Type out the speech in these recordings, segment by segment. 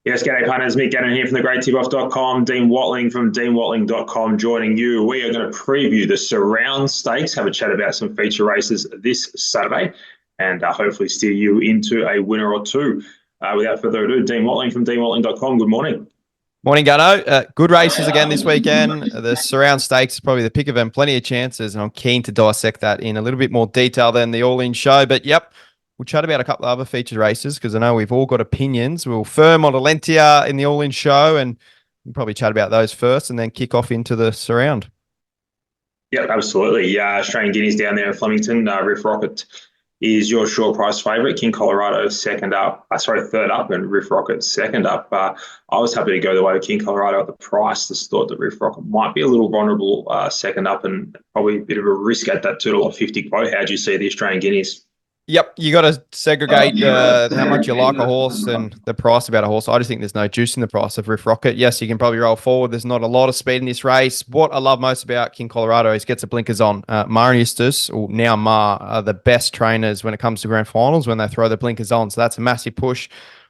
Yes, g'day punters, Mick Gannon here from thegreattipoff.com, Dean Watling from deanwatling.com joining you. We are going to preview the Surround Stakes, have a chat about some feature races this Saturday, and hopefully steer you into a winner or two. Without further ado, Dean Watling from deanwatling.com, good morning. Morning, Gunno. Good races again this weekend. The Surround Stakes is probably the pick of them. Plenty of chances, and I'm keen to dissect that in a little bit more detail than the All-In show. But, yep, we'll chat about a couple of other featured races because I know we've all got opinions. We'll firm on Alentia in the All-In show, and we'll probably chat about those first and then kick off into the Surround. Yep, absolutely. Australian Guineas down there in Flemington. Riff Rocket is your short price favourite. King Colorado third up, and Riff Rocket second up. I was happy to go the way of King Colorado at the price. Just thought that Riff Rocket might be a little vulnerable second up and probably a bit of a risk at that $2.50 quote. How do you see the Australian Guineas? Yep, you got to segregate how much you like a horse and the price about a horse. I just think there's no juice in the price of Riff Rocket. Yes, you can probably roll forward. There's not a lot of speed in this race. What I love most about King Colorado is gets the blinkers on. Ma and Eustace, or now Ma, are the best trainers when it comes to grand finals when they throw the blinkers on. So that's a massive push.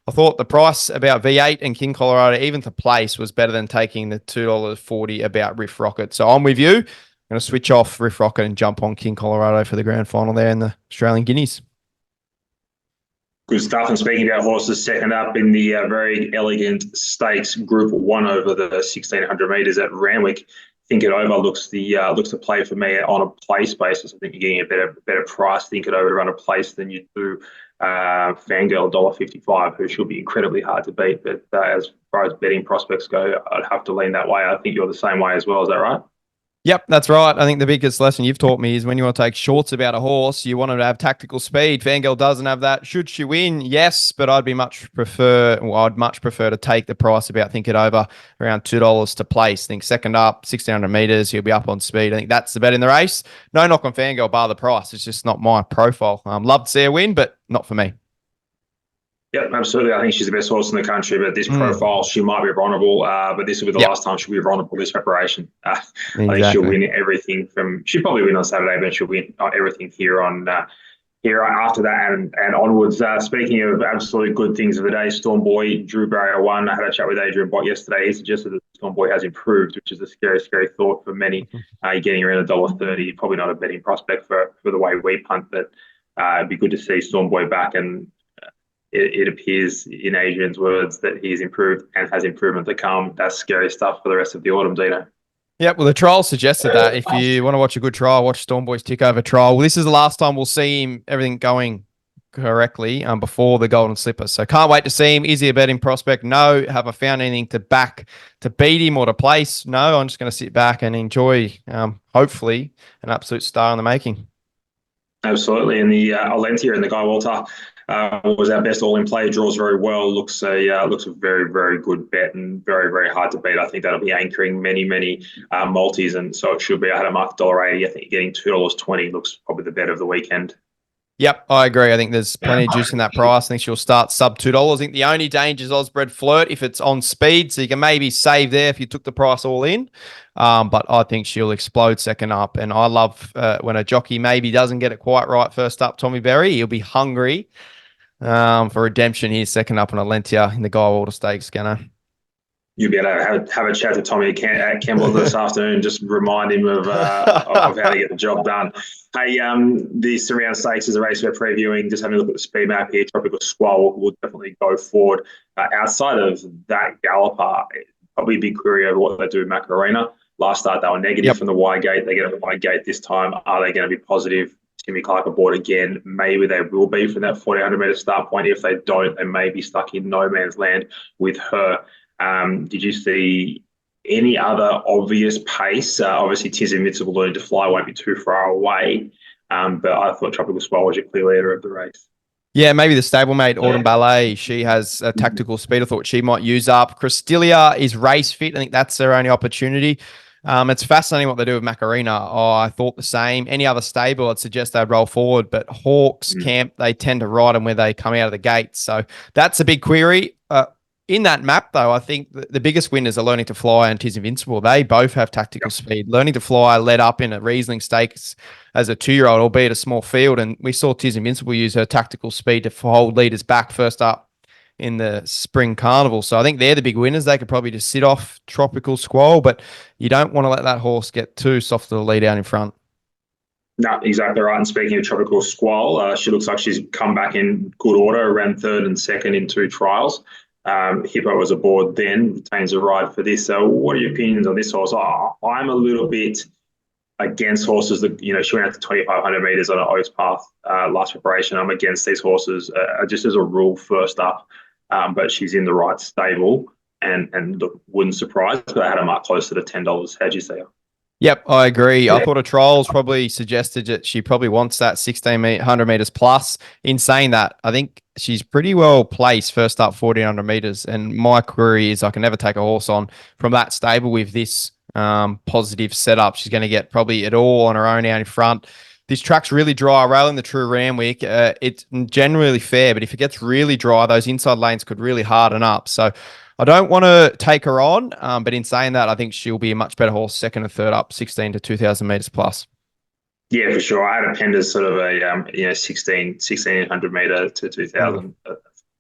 I thought the price about V8 and King Colorado, even to place, was better than taking the $2.40 about Riff Rocket. So I'm with you. I'm going to switch off Riff Rocket and jump on King Colorado for the grand final there in the Australian Guineas. Good stuff. And speaking about horses, second up in the very elegant stakes, Group 1 over the 1,600 metres at Randwick. Think It Over looks to play for me on a place basis. I think you're getting a better price. Think It Over to run a place than you do Fangirl $1.55, who should be incredibly hard to beat. But as far as betting prospects go, I'd have to lean that way. I think you're the same way as well. Is that right? Yep, that's right. I think the biggest lesson you've taught me is when you want to take shorts about a horse, you want them to have tactical speed. Fangirl doesn't have that. Should she win? Yes, but I'd much prefer to take the price about Think It Over around $2 to place. I think second up, 1,600 metres, he'll be up on speed. I think that's the bet in the race. No knock on Fangirl, bar the price. It's just not my profile. Love to see her win, but not for me. Yep, absolutely. I think she's the best horse in the country, but this profile, she might be vulnerable, but this will be the last time she'll be vulnerable this preparation. Exactly. I think she'll win everything she'll probably win on Saturday, but she'll win everything here after that and onwards. Speaking of absolute good things of the day, Storm Boy, Drew Barrier 1. I had a chat with Adrian Bott yesterday. He suggested that Storm Boy has improved, which is a scary, scary thought for many. You're getting around $1.30, probably not a betting prospect for the way we punt, but it'd be good to see Storm Boy back, and it appears in Adrian's words that he's improved and has improvement to come. That's scary stuff for the rest of the autumn, Dino. Yeah, well, the trial suggested that. If you want to watch a good trial, watch Storm Boy's tick over trial. Well, this is the last time we'll see him, everything going correctly before the Golden Slipper. So can't wait to see him. Is he a betting prospect? No. Have I found anything to beat him or to place? No. I'm just going to sit back and enjoy, hopefully, an absolute star in the making. Absolutely. And the Alentia and the Guy Walter was our best all-in play. Draws very well. Looks a very, very good bet and very, very hard to beat. I think that'll be anchoring many multis, and so it should be. I had a mark $1.80. I think you're getting $2.20. Looks probably the bet of the weekend. Yep, I agree. I think there's plenty of juice in that price. I think she'll start sub $2. I think the only danger is Osbred Flirt if it's on speed, so you can maybe save there if you took the price all in. But I think she'll explode second up. And I love when a jockey maybe doesn't get it quite right first up, Tommy Berry. He'll be hungry for redemption here second up on Alentia in the Guy Walter Stakes, Scanner. You'll be able to have a chat to Tommy at Campbell this afternoon. Just remind him of how to get the job done. Hey, the Surround Stakes is a race we're previewing. Just having a look at the speed map here. Tropical Squall will definitely go forward. Outside of that galloper, probably a big query over what they do with Macarena. Last start, they were negative from the wide gate. They get a wide gate this time. Are they going to be positive? Timmy Clark aboard again. Maybe they will be from that 1,400 metre start point. If they don't, they may be stuck in no man's land with her. Did you see any other obvious pace? Obviously, Tis Invincible Learning to Fly won't be too far away, but I thought Tropical Swell was your clear leader of the race. Yeah, maybe the stablemate, Autumn Ballet, she has a tactical speed. I thought she might use up. Christilia is race fit. I think that's their only opportunity. It's fascinating what they do with Macarena. I thought the same. Any other stable, I'd suggest they'd roll forward, but Hawks, Camp, they tend to ride them where they come out of the gate. So that's a big query. In that map, though, I think the biggest winners are Learning to Fly and Tis Invincible. They both have tactical speed. Learning to Fly led up in a Riesling Stakes as a 2-year-old, albeit a small field, and we saw Tis Invincible use her tactical speed to hold leaders back first up in the spring carnival. So I think they're the big winners. They could probably just sit off Tropical Squall, but you don't want to let that horse get too soft to the lead out in front. No, exactly right. And speaking of Tropical Squall, she looks like she's come back in good order, around third and second in 2 trials. Hippo was aboard then, retains a ride for this. So what are your opinions on this horse? I'm a little bit against horses that, she went out to 2,500 metres on an Oaks Path last preparation. I'm against these horses just as a rule first up, but she's in the right stable and look, wouldn't surprise, but I had her mark closer to $10. How'd you see her? Yep, I agree. I thought a trials probably suggested that she probably wants that 1,600 meters plus. In saying that, I think she's pretty well placed first up 1,400 meters. And my query is I can never take a horse on from that stable with this positive setup. She's going to get probably it all on her own out in front. This track's really dry. Railing the True Randwick, it's generally fair, but if it gets really dry, those inside lanes could really harden up. So I don't want to take her on, but in saying that, I think she'll be a much better horse, second and third up, 16 to 2,000 metres plus. Yeah, for sure. I had a pen as sort of a 1,600 metre to 2,000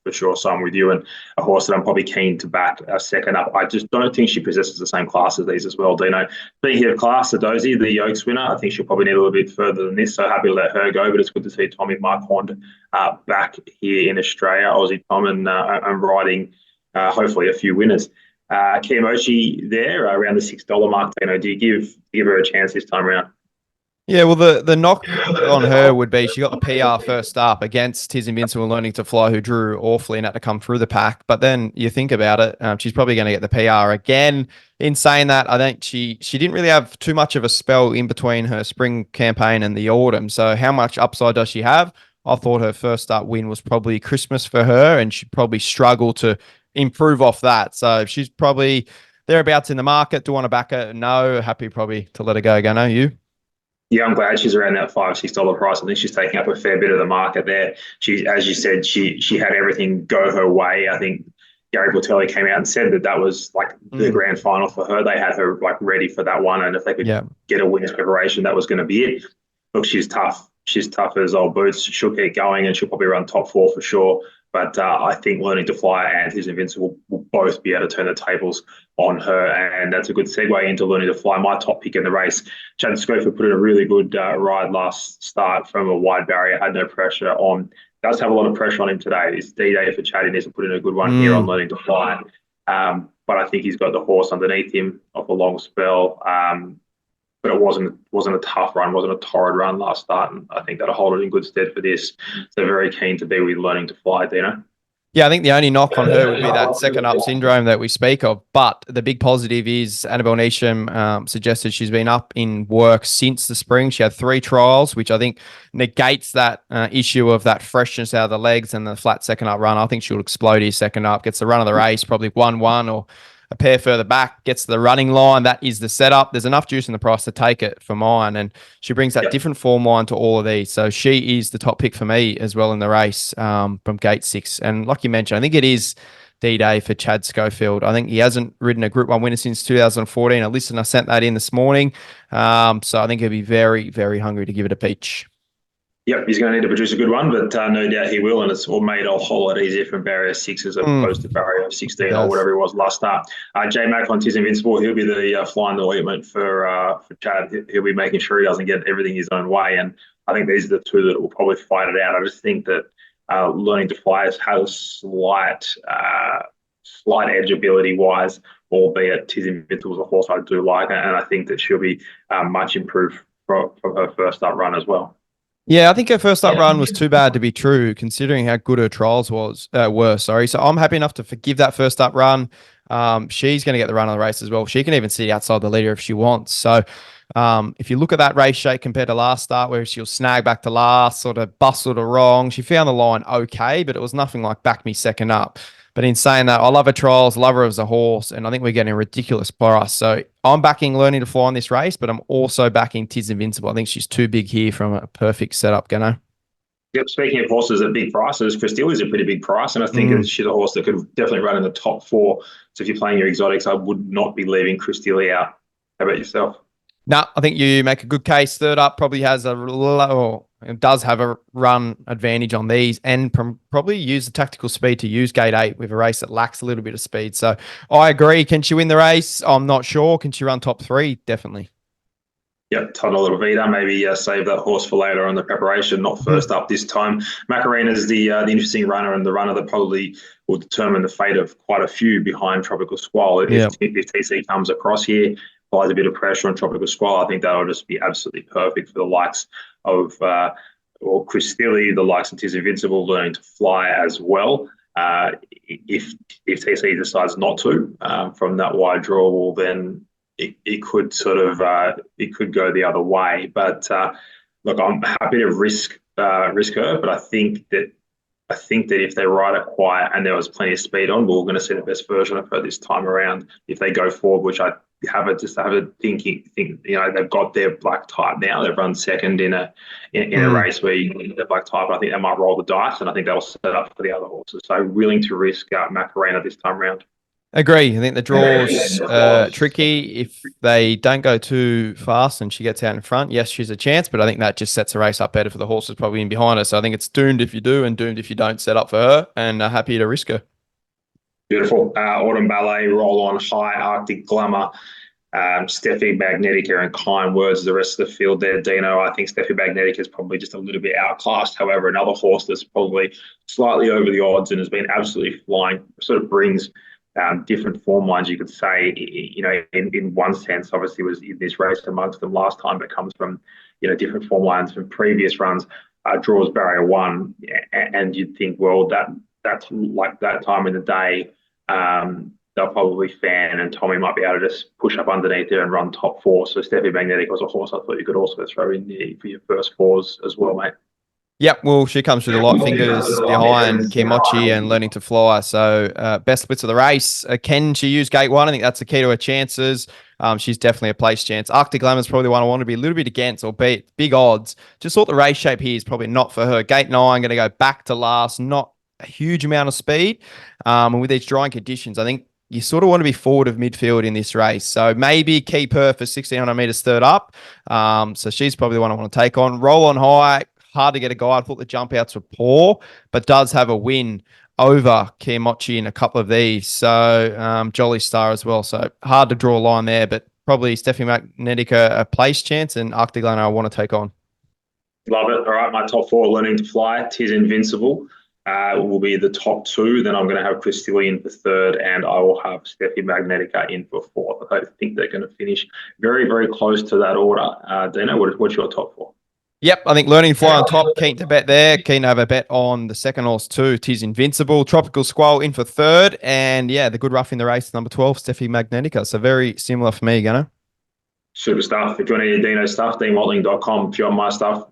for sure. So I'm with you, and a horse that I'm probably keen to back second up. I just don't think she possesses the same class as these as well, Dino. Speaking of class, Sadozi, the Oaks winner, I think she'll probably need a little bit further than this. So happy to let her go, but it's good to see Tommy Marquand back here in Australia, Aussie Tom, and riding hopefully a few winners. Kiyomochi there around the $6 mark. Dino, do you give her a chance this time around? Yeah, well, the knock on her would be she got the PR first up against Tis Invincible Learning to Fly, who drew awfully and had to come through the pack. But then you think about it, she's probably going to get the PR again. In saying that, I think she didn't really have too much of a spell in between her spring campaign and the autumn. So how much upside does she have? I thought her first start win was probably Christmas for her, and she'd probably struggle to improve off that. So she's probably thereabouts in the market. Do you want to back her? No. Happy probably to let her go, Gunnar. You? Yeah, I'm glad she's around that $5-6 price. I think she's taking up a fair bit of the market there. She, as you said, she had everything go her way. I think Gary Portelli came out and said that was like the grand final for her. They had her like ready for that one, and if they could get a winner's preparation, that was going to be it. Look, she's tough. She's tough as old boots. She'll keep going, and she'll probably run top 4 for sure. But I think Learning to Fly and His Invincible will both be able to turn the tables on her. And that's a good segue into Learning to Fly. My top pick in the race, Chad Schofield put in a really good ride last start from a wide barrier, had no pressure on. Does have a lot of pressure on him today. It's D-Day for Chad. He needs to put in a good one here on Learning to Fly. But I think he's got the horse underneath him off a long spell. But it wasn't a tough run, wasn't a torrid run last start, and I think that'll hold it in good stead for this. So very keen to be with Learning to Fly, Dino. Yeah, I think the only knock on her would be that second up syndrome that we speak of. But the big positive is Annabelle Neesham suggested she's been up in work since the spring. She had 3 trials, which I think negates that issue of that freshness out of the legs and the flat second up run. I think she'll explode here second up, gets the run of the race, probably 1-1 or a pair further back, gets to the running line. That is the setup. There's enough juice in the price to take it for mine. And she brings that different form line to all of these. So she is the top pick for me as well in the race from gate 6. And like you mentioned, I think it is D-Day for Chad Schofield. I think he hasn't ridden a Group 1 winner since 2014. A listener sent that in this morning. So I think he'll be very, very hungry to give it a peach. Yep, he's going to need to produce a good one, but no doubt he will, and it's all made a whole lot easier from barrier 6 as opposed to barrier 16 or whatever it was last start. J Mac on Tis Invincible, he'll be the flying elite for Chad. He'll be making sure he doesn't get everything his own way, and I think these are the 2 that will probably fight it out. I just think that Learning to Fly has a slight edge ability-wise, albeit Tis Invincible is a horse I do like, and I think that she'll be much improved from her first up run as well. Yeah, I think her first up run was too bad to be true, considering how good her trials were. Sorry, so I'm happy enough to forgive that first up run. She's going to get the run of the race as well. She can even sit outside the leader if she wants. So if you look at that race shape compared to last start, where she'll snag back to last, sort of bustled her wrong, she found the line okay, but it was nothing like back me second up. But in saying that, I love her trials, love her as a horse, and I think we're getting a ridiculous price. So I'm backing Learning to Fly on this race, but I'm also backing Tis Invincible. I think she's too big here from a perfect setup, Gunnar. Yep, speaking of horses at big prices, Cristilli is a pretty big price, and I think she's a horse that could definitely run in the top 4. So if you're playing your exotics, I would not be leaving Cristilli out. How about yourself? No, I think you make a good case. Third up probably has a low, It does have a run advantage on these, and probably use the tactical speed to use gate 8 with a race that lacks a little bit of speed. So I agree. Can she win the race? I'm not sure. Can she run top 3? Definitely. Yep, Toddle Little Vita. Maybe save that horse for later on the preparation, not first up this time. Macarena's the interesting runner, and the runner that probably will determine the fate of quite a few behind Tropical Squall. If TC comes across here, applies a bit of pressure on Tropical Squall, I think that'll just be absolutely perfect for the likes of Chris Stilley, the likes of Tis Invincible learning to fly as well. If TC decides not to from that wide draw, well, then it could sort of it could go the other way. But look, I'm happy to risk her, but I think that if they ride it quiet and there was plenty of speed on, we're going to see the best version of her this time around. If they go forward, which I have a thinking, they've got their black type now. They've run second in a race where you need the black type. I think they might roll the dice, and I think they'll set up for the other horses. So willing to risk Macarena this time around. Agree. I think the draw's tricky. If they don't go too fast and she gets out in front, yes, she's a chance, but I think that just sets the race up better for the horses probably in behind her. So I think it's doomed if you do and doomed if you don't set up for her, and happy to risk her. Beautiful. Autumn Ballet, Roll On High, Arctic Glamour, Steffi Magnetica, and Kind Words, the rest of the field there, Dino. I think Steffi Magnetica is probably just a little bit outclassed. However, another horse that's probably slightly over the odds and has been absolutely flying, sort of brings different form lines, you could say, in one sense, obviously was in this race amongst them last time, but comes from, different form lines from previous runs, draws barrier 1. And you'd think, well, that's like that time in the day, they'll probably fan, and Tommy might be able to just push up underneath there and run top 4. So Steffi Magnetic was a horse I thought you could also throw in there for your first 4s as well, mate. Yep, well, she comes through the light fingers behind Kimochi and learning to fly. So best splits of the race. Can she use gate 1? I think that's the key to her chances. She's definitely a place chance. Arctic Glamour is probably the one I want to be a little bit against, or beat big odds. Just thought the race shape here is probably not for her. Gate 9, going to go back to last, not a huge amount of speed. And with these drying conditions, I think you sort of want to be forward of midfield in this race. So maybe keep her for 1,600 metres third up. So she's probably the one I want to take on. Roll On High. Hard to get a guide. I thought the jump outs were poor, but does have a win over Kimochi in a couple of these. So Jolly Star as well. So hard to draw a line there, but probably Steffi Magnetica a place chance, and Arctic Glamour I want to take on. Love it. All right, my top 4, Learning to Fly, Tis Invincible will be the top 2. Then I'm going to have Chris Stilley in for 3rd, and I will have Steffi Magnetica in for 4th. I think they're going to finish very, very close to that order. Dino, what's your top 4? Yep, I think Learning to Fly on top, keen to bet there. Keen to have a bet on the second horse too. Tis Invincible. Tropical Squall in for 3rd. And yeah, the good rough in the race, number 12, Steffi Magnetica. So very similar for me, Gunnar. Super stuff. If you want any Dino stuff, deanwatling.com. If you want my stuff,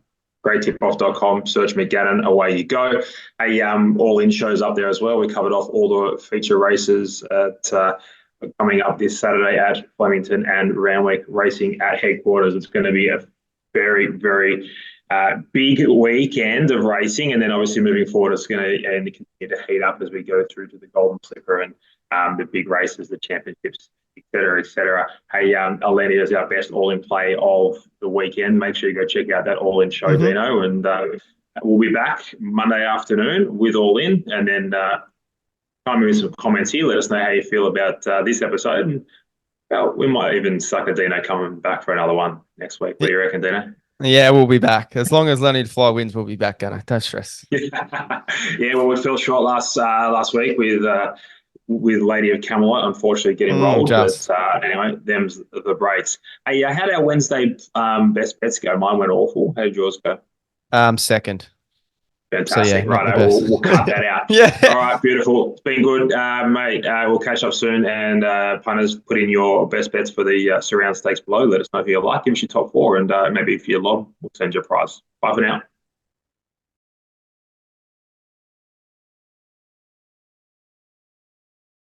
greattipoff.com. Search Mick Gannon, away you go. All in shows up there as well. We covered off all the feature races coming up this Saturday at Flemington and Randwick Racing at headquarters. It's going to be a very, very big weekend of racing, and then obviously moving forward, it's going to continue to heat up as we go through to the Golden Slipper and the big races, the championships, etc., etc. Hey, Eleni does our best all-in play of the weekend. Make sure you go check out that all-in show, Dino, and we'll be back Monday afternoon with all in, and then come in with some comments here. Let us know how you feel about this episode. And, we might even suck a Dino coming back for another one next week. What do you reckon, Dino? Yeah, we'll be back. As long as Learning to Fly wins, we'll be back, Gunnar. Don't stress. Yeah, well, we fell short last week with Lady of Camelot, unfortunately getting rolled. But anyway, them's the breaks. Hey, how did our Wednesday best bets go? Mine went awful. How did yours go? Second. Fantastic. So, yeah, right, we'll cut that out. Yeah. All right, beautiful. It's been good, mate. We'll catch up soon. And punters, put in your best bets for the surround stakes below. Let us know who you like. Give us your top 4, and maybe if you lob, we'll send you a prize. Bye for now.